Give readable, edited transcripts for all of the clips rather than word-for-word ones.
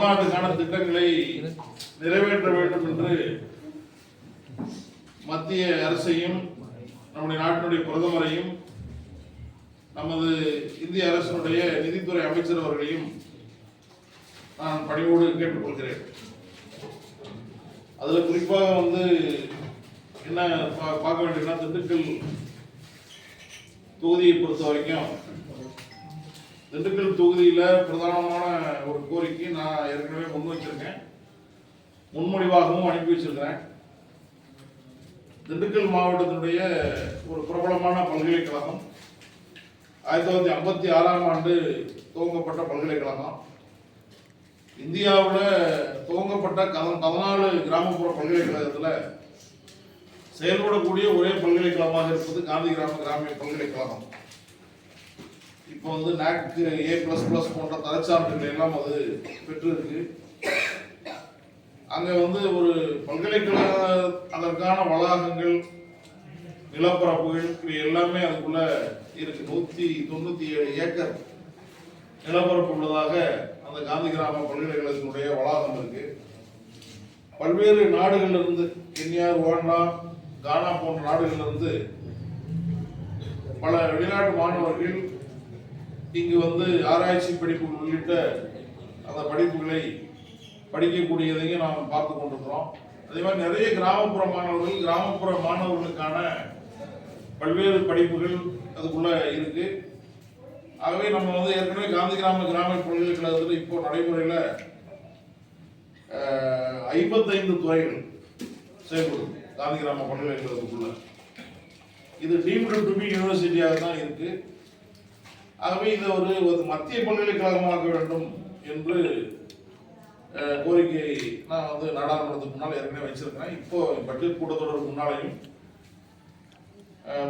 தமிழ்நாட்டுக்கான திட்டங்களை நிறைவேற்ற வேண்டும் என்று மத்திய அரசையும் நம்முடைய நாட்டினுடைய பிரதமரையும் நமது இந்திய அரசினுடைய நிதித்துறை அமைச்சர் அவர்களையும் நான் பணிவோடு கேட்டுக்கொள்கிறேன். அதுல குறிப்பாக என்ன பார்க்க வேண்டியதுன்னா, திண்டுக்கல் தொகுதியை பொறுத்த வரைக்கும் திண்டுக்கல் தொகுதியில பிரதானமான ஒரு கோரிக்கை நான் ஏற்கனவே முன்வைச்சிருக்கேன், முன்மொழிவாகவும் அனுப்பி வச்சிருக்கிறேன். திண்டுக்கல் மாவட்டத்தினுடைய ஒரு பிரபலமான பல்கலைக்கழகம் 1956ஆம் ஆண்டு துவங்கப்பட்ட பல்கலைக்கழகம். இந்தியாவில் துவங்கப்பட்ட 14 கிராமப்புற பல்கலைக்கழகத்தில் செயல்படக்கூடிய ஒரே பல்கலைக்கழகமாக இருப்பது காந்தி கிராமிய பல்கலைக்கழகம். இப்போ NAC A++ போன்ற தரச்சான்றுகளை எல்லாம் அது பெற்றிருக்கு. அங்கே ஒரு பல்கலைக்கழக அதற்கான வளாகங்கள், நிலப்பரப்புகள் இவை எல்லாமே அதுக்குள்ள இருக்கு. 197 ஏக்கர் நிலப்பரப்பு உள்ளதாக அந்த காந்தி கிராம பல்கலைக்கழகத்தினுடைய வளாகம் இருக்கு. பல்வேறு நாடுகளிலிருந்து, கென்யா, ருவாண்டா, கானா போன்ற நாடுகளிலிருந்து பல வெளிநாட்டு மாணவர்கள் இங்கு ஆராய்ச்சி படிப்புகள் உள்ளிட்ட அந்த படிப்புகளை படிக்கக்கூடியதையும் நாம் பார்த்து கொண்டிருக்கிறோம். அதே மாதிரி நிறைய கிராமப்புற மாணவர்களுக்கான பல்வேறு படிப்புகள் அதுக்குள்ள இருக்கு. ஆகவே நம்ம ஏற்கனவே காந்தி கிராமிய பல்கலைக்கழகத்தில் இப்போ நடைமுறையில் 55 துறைகள் செயல்படுது காந்தி கிராம பல்கலைக்கழகத்துக்குள்ள. இது டீம்டு டு பி யூனிவர்சிட்டியாக தான் இருக்கு. ஆகவே இதை ஒரு மத்திய பல்கலைக்கழகமாக்க வேண்டும் என்று கோரிக்கை நான் நாடாளுமன்றத்துக்கு முன்னால் ஏற்கனவே வச்சிருக்கிறேன். இப்போ பட்ஜெட் கூட்டத்தொடருக்கு முன்னாலையும்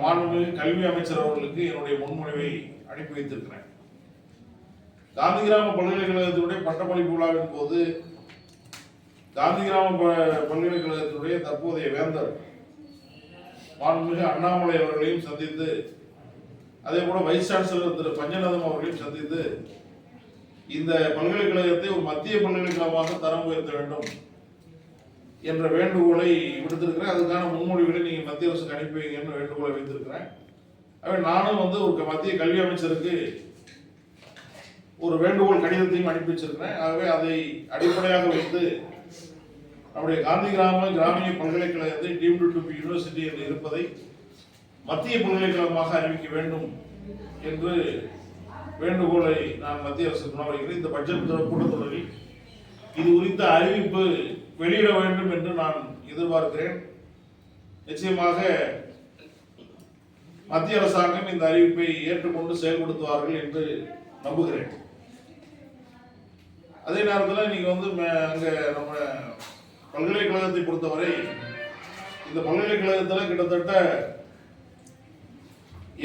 மாண்புமிகு கல்வி அமைச்சர் அவர்களுக்கு என்னுடைய முன்மொழிவை அனுப்பி வைத்திருக்கிறேன். காந்தி கிராம பல்கலைக்கழகத்தினுடைய பட்டமளிப்பு விழாவின் போது காந்தி கிராம பல்கலைக்கழகத்தினுடைய தற்போதைய வேந்தர் மாண்புமிகு அண்ணாமலை அவர்களையும் சந்தித்து, அதே போல வைஸ் சான்சலர் திரு பஞ்சநதம் அவர்களையும் சந்தித்து இந்த பல்கலைக்கழகத்தை ஒரு மத்திய பல்கலைக்கழகமாக தரம் உயர்த்த வேண்டும் என்ற வேண்டுகோளை விடுத்திருக்கிறேன். அதுக்கான முன்மொழிவுகளை நீங்க மத்திய அரசுக்கு அனுப்பி வைங்கன்னு வேண்டுகோளை வைத்திருக்கிறேன். நானும் ஒரு மத்திய கல்வி அமைச்சருக்கு ஒரு வேண்டுகோள் கடிதத்தையும் அனுப்பி வச்சிருக்கிறேன். ஆகவே அதை அடிப்படையாக வைத்து நம்முடைய காந்தி கிராமிய பல்கலைக்கழகத்தை டீம்டு டு பி யூனிவர்சிட்டி என்று இருப்பதை மத்திய பல்கலைக்கழகமாக அறிவிக்க வேண்டும் என்று வேண்டுகோளை நான் மத்திய அரசுக்கு முன்வைக்கிறேன். இந்த பட்ஜெட் கூட்டத்தொடரில் இது குறித்த அறிவிப்பு வெளியிட வேண்டும் என்று நான் எதிர்பார்க்கிறேன். நிச்சயமாக மத்திய அரசாங்கம் இந்த அறிவிப்பை ஏற்றுக்கொண்டு செயல்படுத்துவார்கள் என்று நம்புகிறேன். அதே நேரத்தில் நீங்க அங்க நம்ம பல்கலைக்கழகத்தை பொறுத்தவரை இந்த பல்கலைக்கழகத்தில் கிட்டத்தட்ட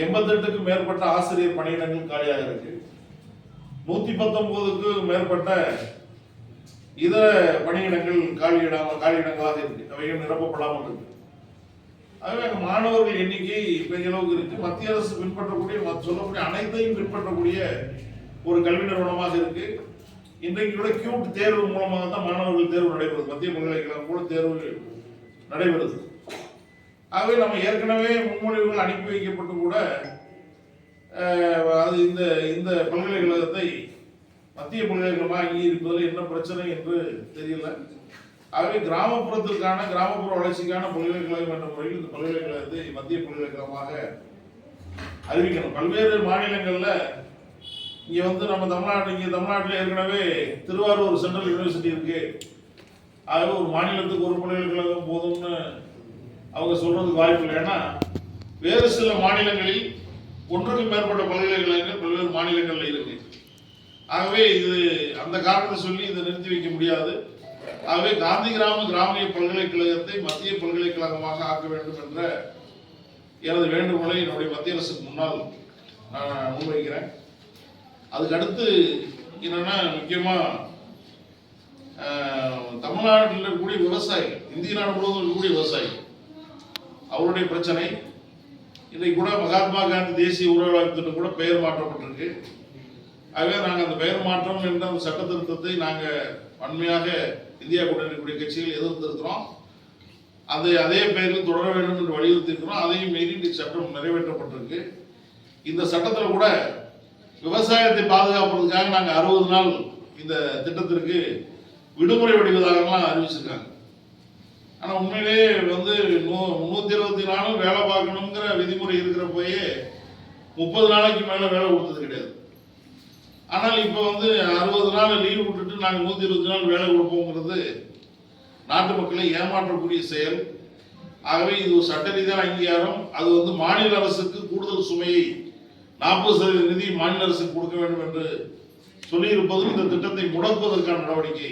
88க்கும் மேற்பட்ட ஆசிரியர் பணியிடங்கள் காலியாக இருக்கு. 119க்கும் மேற்பட்ட இதர பணியிடங்கள் காலியிடங்களாக இருக்கு. அவைகள் நிரப்பப்படாமல் இருக்கு. ஆகவே மாணவர்கள் எண்ணிக்கை பெரிய அளவுக்கு இருக்கு. மத்திய அரசு பின்பற்றக்கூடிய சொல்லக்கூடிய அனைத்தையும் பின்பற்றக்கூடிய ஒரு கல்வி நிறுவனமாக இருக்கு. இன்றைக்கு கூட கியூட் தேர்வு மூலமாக தான் மாணவர்கள் தேர்வு நடைபெறுது. மத்திய பல்கலைக்கழகம் கூட தேர்வு நடைபெறுது. ஆகவே நம்ம ஏற்கனவே முன்மொழிவுகள் அனுப்பி வைக்கப்பட்டு கூட அது இந்த பல்கலைக்கழகத்தை மத்திய பல்கலைக்கழகமாக அங்கீகரிப்பதில் என்ன பிரச்சனை என்று தெரியல. ஆகவே கிராமப்புற வளர்ச்சிக்கான பல்கலைக்கழகம் என்ற முறையில் இந்த பல்கலைக்கழகத்தை மத்திய பல்கலைக்கழகமாக அறிவிக்கணும். பல்வேறு மாநிலங்கள்ல இங்க நம்ம தமிழ்நாட்டில் ஏற்கனவே திருவாரூர் சென்ட்ரல் யூனிவர்சிட்டி இருக்கு. ஆகவே ஒரு மாநிலத்துக்கு ஒரு பல்கலைக்கழகம் போதும்னு அவங்க சொல்றதுக்கு வாய்ப்பு இல்லை. ஏன்னா வேறு சில மாநிலங்களில் ஒன்றுக்கும் மேற்பட்ட பல்கலைக்கழகங்கள் பல்வேறு மாநிலங்கள்ல இருக்கு. ஆகவே இது அந்த காரணத்தை சொல்லி இதை நிறுத்தி வைக்க முடியாது. ஆகவே காந்தி கிராமிய பல்கலைக்கழகத்தை மத்திய பல்கலைக்கழகமாக ஆக்க வேண்டும் என்ற எனது வேண்டுகோளை என்னுடைய மத்திய அரசுக்கு முன்னால் நான் முன்வைக்கிறேன். அதுக்கு அடுத்து என்னன்னா, முக்கியமா தமிழ்நாட்டில் இருக்கக்கூடிய விவசாயிகள், இந்திய நாடு முழுவதும் இருக்கக்கூடிய விவசாயிகள், அவருடைய பிரச்சனை. இன்னைக்கு கூட மகாத்மா காந்தி தேசிய ஊரக திட்டம் கூட பெயர் மாற்றப்பட்டிருக்கு. ஆகவே நாங்கள் அந்த பெயர் மாற்றம் என்ற அந்த சட்ட திருத்தத்தை நாங்கள் வன்மையாக இந்தியா கூட்டணி இருக்கக்கூடிய கட்சிகள் எதிர்த்திருக்கிறோம். அதே பெயரில் தொடர வேண்டும் என்று வலியுறுத்தியிருக்கிறோம். அதையும் மீறி இந்த சட்டம் நிறைவேற்றப்பட்டிருக்கு. இந்த சட்டத்தில் கூட விவசாயத்தை பாதுகாப்பதற்காக நாங்கள் 60 நாள் இந்த திட்டத்திற்கு விடுமுறை வடிவதாகலாம் அறிவிச்சிருக்காங்க. ஆனால் உண்மையிலேயே 324 வேலை பார்க்கணுங்கிற விதிமுறை இருக்கிற போயே 30 நாளைக்கு மேலே வேலை கொடுத்தது கிடையாது. ஆனால் இப்போ 60 நாள் லீவ் விட்டுட்டு நாங்கள் 120 நாள் வேலை கொடுப்போங்கிறது நாட்டு மக்களை ஏமாற்றக்கூடிய செயல். ஆகவே இது ஒரு சட்ட ரீதியான அங்கீகாரம். அது மாநில அரசுக்கு கூடுதல் சுமையை 40% நிதி மாநில அரசுக்கு கொடுக்க வேண்டும் என்று சொல்லியிருப்பதும் இந்த திட்டத்தை முடக்குவதற்கான நடவடிக்கை.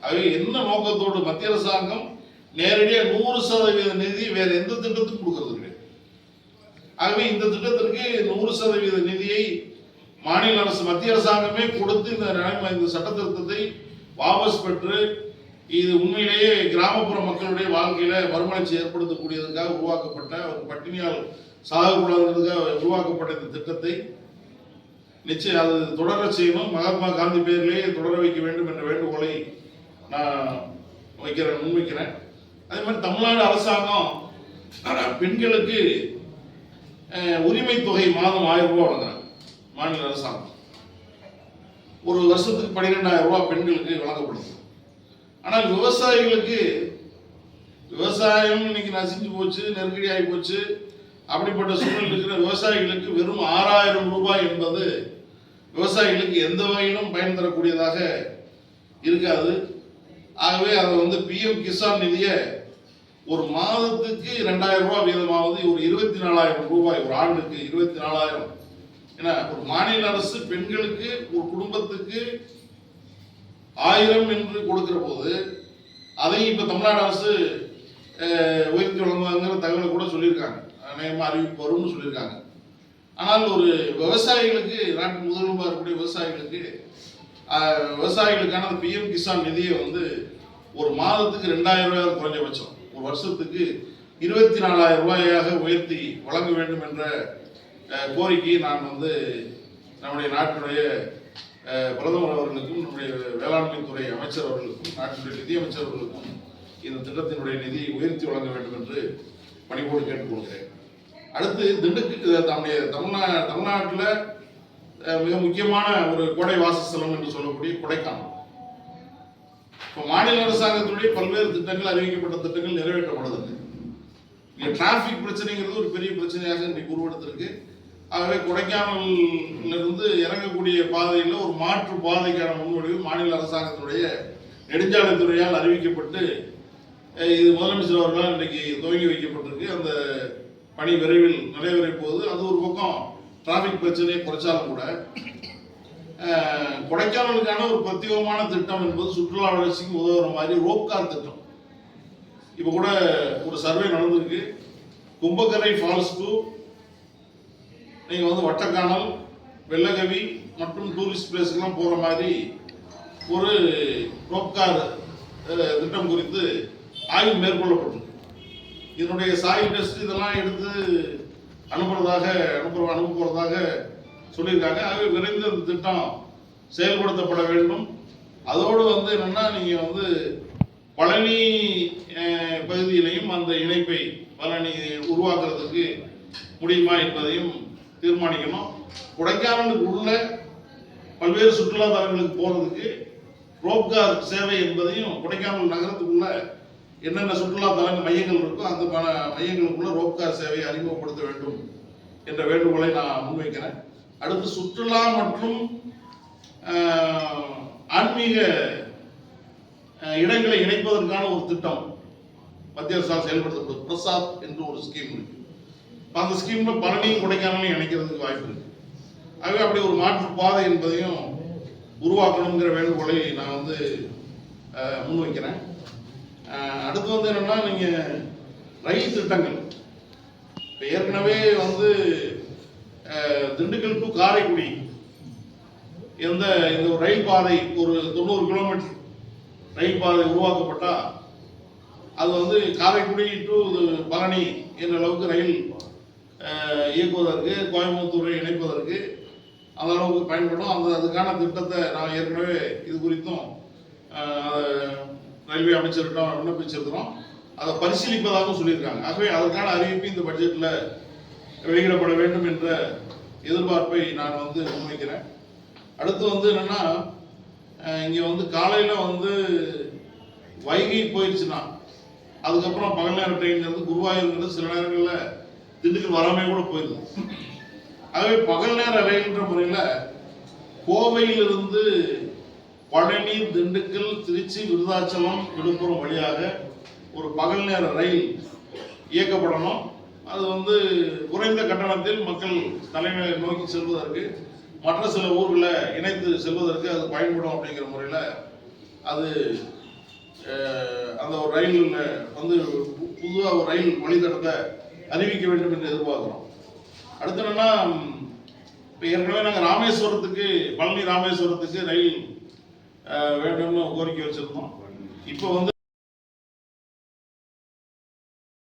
ஆகவே என்ன நோக்கத்தோடு மத்திய அரசாங்கம் நேரடியாக 100% நிதி வேற எந்த திட்டத்துக்கும் கொடுக்கிறது கிடையாது. ஆகவே இந்த திட்டத்திற்கு 100% நிதியை மாநில அரசு மத்திய அரசாங்கமே கொடுத்து இந்த சட்ட திருத்தத்தை வாபஸ் பெற்று இது உண்மையிலேயே கிராமப்புற மக்களுடைய வாழ்க்கையில மறுமலர்ச்சி ஏற்படுத்தக்கூடியதற்காக உருவாக்கப்பட்ட ஒரு பட்டினியால் சாகக்கூடாதுங்கிறதுக்காக உருவாக்கப்பட்ட இந்த திட்டத்தை நிச்சயம் அது தொடர செய்யணும். மகாத்மா காந்தி பேரிலேயே தொடர வைக்க வேண்டும் என்ற வேண்டுகோளை நான் முன்வைக்கிறேன். அதே மாதிரி தமிழ்நாடு அரசாங்கம் பெண்களுக்கு உரிமை தொகை மாதம் 1000 ரூபாய் வழங்குறாங்க. மாநில அரசாங்கம் ஒரு வருஷத்துக்கு 12,000 ரூபாய் பெண்களுக்கு வழங்கப்படுது. ஆனால் விவசாயிகளுக்கு விவசாயம் இன்னைக்கு நசிஞ்சு போச்சு, நெருக்கடி ஆகி போச்சு. அப்படிப்பட்ட சூழல் இருக்கிற விவசாயிகளுக்கு வெறும் 6000 ரூபாய் என்பது விவசாயிகளுக்கு எந்த வகையிலும் பயன் தரக்கூடியதாக இருக்காது. ஆகவே அதை பிஎம் கிசான் நிதியை ஒரு மாதத்துக்கு 2000 ரூபாய் வீதமாவது ஒரு 24,000 ரூபாய், ஒரு ஆண்டுக்கு 24,000. ஏன்னா ஒரு மாநில அரசு பெண்களுக்கு ஒரு குடும்பத்துக்கு 1000 என்று கொடுக்கிற போது அதையும் இப்ப தமிழ்நாடு அரசு உயர்த்தி வழங்குவாங்கிற தகவலை கூட சொல்லியிருக்காங்க. அநேகமாக அறிவிப்பு வரும்னு சொல்லியிருக்காங்க. ஆனால் ஒரு விவசாயிகளுக்கு, நாட்டு முதலுமா இருக்கக்கூடிய விவசாயிகளுக்கான பிஎம் கிசான் நிதியை ஒரு மாதத்துக்கு 2000 ரூபாய் குறைஞ்சபட்சம், ஒரு வருஷத்துக்கு 24,000 ரூபாயாக உயர்த்தி வழங்க வேண்டும் என்ற கோரிக்கையை நான் நம்முடைய நாட்டினுடைய பிரதமர் அவர்களுக்கும், நம்முடைய வேளாண்மை துறை அமைச்சர் அவர்களுக்கும், நாட்டினுடைய நிதி அமைச்சர் அவர்களுக்கும் இந்த திட்டத்தினுடைய நிதியை உயர்த்தி வழங்க வேண்டும் என்று பணிவோடு கேட்டுக்கொள்கிறேன். அடுத்து தமிழ்நாட்டில் மிக முக்கியமான ஒரு கோடை வாசஸ்தலம் என்று சொல்லக்கூடிய கொடைக்கானல். இப்போ மாநில அரசாங்கத்தினுடைய பல்வேறு திட்டங்கள், அறிவிக்கப்பட்ட திட்டங்கள் நிறைவேற்றப்படுதுங்க. இங்கே டிராபிக் பிரச்சனைங்கிறது ஒரு பெரிய பிரச்சனையாக இன்றைக்கு உருவெடுத்திருக்கு. ஆகவே கொடைக்கானலிருந்து இறங்கக்கூடிய பாதையில் ஒரு மாற்று பாதைக்கான முன்வடிவு மாநில அரசாங்கத்தினுடைய நெடுஞ்சாலைத்துறையால் அறிவிக்கப்பட்டு இது முதலமைச்சர் அவர்களால் இன்றைக்கு துவங்கி வைக்கப்பட்டிருக்கு. அந்த பணி விரைவில் நிறைவேற போகுது. அது ஒரு பக்கம் டிராபிக் பிரச்சனையை குறைச்சாலும் கூட கொடைக்கானலுக்கான ஒரு பிரத்யேகமான திட்டம் என்பது சுற்றுலா வளர்ச்சிக்கு உதவுற மாதிரி ரோப்கார் திட்டம். இப்போ கூட ஒரு சர்வே நடந்திருக்கு. கும்பக்கரை ஃபால்ஸ் டு நீங்கள் வட்டக்கானல், வெள்ளகவி மற்றும் டூரிஸ்ட் பிளேஸ்க்கெல்லாம் போகிற மாதிரி ஒரு ரோப்கார் திட்டம் குறித்து ஆய்வு மேற்கொள்ளப்பட்டிருக்கு. இதனுடைய சாயில் டெஸ்ட் இதெல்லாம் எடுத்து அனுப்ப போறதாக சொல்லியிருக்காங்க. ஆகவே விரைந்து அந்த திட்டம் செயல்படுத்தப்பட வேண்டும். அதோடு என்னன்னா நீங்க பழனி பகுதியிலையும் அந்த இணைப்பை பழனி உருவாக்குறதுக்கு முடியுமா என்பதையும் தீர்மானிக்கணும். கொடைக்கானலுக்கு உள்ள பல்வேறு சுற்றுலா தலங்களுக்கு போறதுக்கு ரோப்கார் சேவை என்பதையும் கொடைக்கானல் நகரத்துக்குள்ள என்னென்ன சுற்றுலா தலங்கள் மையங்கள் இருக்கோ அந்த மையங்களுக்குள்ள ரோப்கார் சேவையை அறிமுகப்படுத்த வேண்டும் என்ற வேண்டுகோளை நான் முன்வைக்கிறேன். அடுத்து சுற்றுலா மற்றும் ஆன்மீக இடங்களை இணைப்பதற்கான ஒரு திட்டம் மத்திய அரசால் செயல்படுத்தப்படும். பிரசாத் என்று ஒரு ஸ்கீம் இருக்கு. அந்த ஸ்கீம்ல பழனியும் கொடைக்கானலையும் இணைக்கிறதுக்கு வாய்ப்பு இருக்கு. ஆகவே அப்படி ஒரு மாற்று பாதை என்பதையும் உருவாக்கணுங்கிற வேண்டுகோளை நான் முன்வைக்கிறேன். அடுத்து என்னன்னா நீங்க ரயில் திட்டங்கள் இப்போ ஏற்கனவே திண்டுக்கல் டு காரைக்குடி இந்த ரயில் பாதை ஒரு 90 கிலோமீட்டர் ரயில் பாதை உருவாக்கப்பட்டா அது காரைக்குடி டு பழனி என்ற அளவுக்கு ரயில் இயக்குவதற்கு, கோயம்புத்தூரை இணைப்பதற்கு அந்த அளவுக்கு பயன்படும். அதுக்கான திட்டத்தை நான் ஏற்கனவே இது குறித்தும் ரயில்வே அமைச்சர்கிட்ட விண்ணப்பிச்சிருக்கிறோம். அதை பரிசீலிப்பதாக சொல்லியிருக்காங்க. ஆகவே அதற்கான அறிவிப்பு இந்த பட்ஜெட்டில் வெளியிடப்பட வேண்டும் என்ற எதிர்பார்ப்பை நான் முன்வைக்கிறேன். அடுத்து என்னன்னா, இங்கே காலையில் வைகை போயிடுச்சுன்னா அதுக்கப்புறம் பகல் நேர ட்ரெயின்லேருந்து குருவாயூருங்கிறது சில நேரங்களில் திண்டுக்கல் வராமே கூட போயிடுது. ஆகவே பகல் நேர ரயில்ன்ற முறையில் கோவையிலிருந்து பழனி, திண்டுக்கல், திருச்சி, விருதாச்சலம், விழுப்புரம் வழியாக ஒரு பகல் நேர ரயில் இயக்கப்படணும். அது குறைந்த கட்டணத்தில் மக்கள் தலைமையை நோக்கி செல்வதற்கு, மற்ற சில ஊர்களை இணைத்து செல்வதற்கு அது பயன்படும் அப்படிங்கிற முறையில் அது அந்த ஒரு ரயில் புதுவாக ஒரு ரயில் வழித்தடத்தை அறிவிக்க வேண்டும் என்று எதிர்பார்க்கிறோம். அடுத்து என்னன்னா, இப்போ ஏற்கனவே நாங்கள் ராமேஸ்வரத்துக்கு, பழனி ராமேஸ்வரத்துக்கு ரயில் வேண்டும்னு கோரிக்கை வச்சிருந்தோம். இப்போ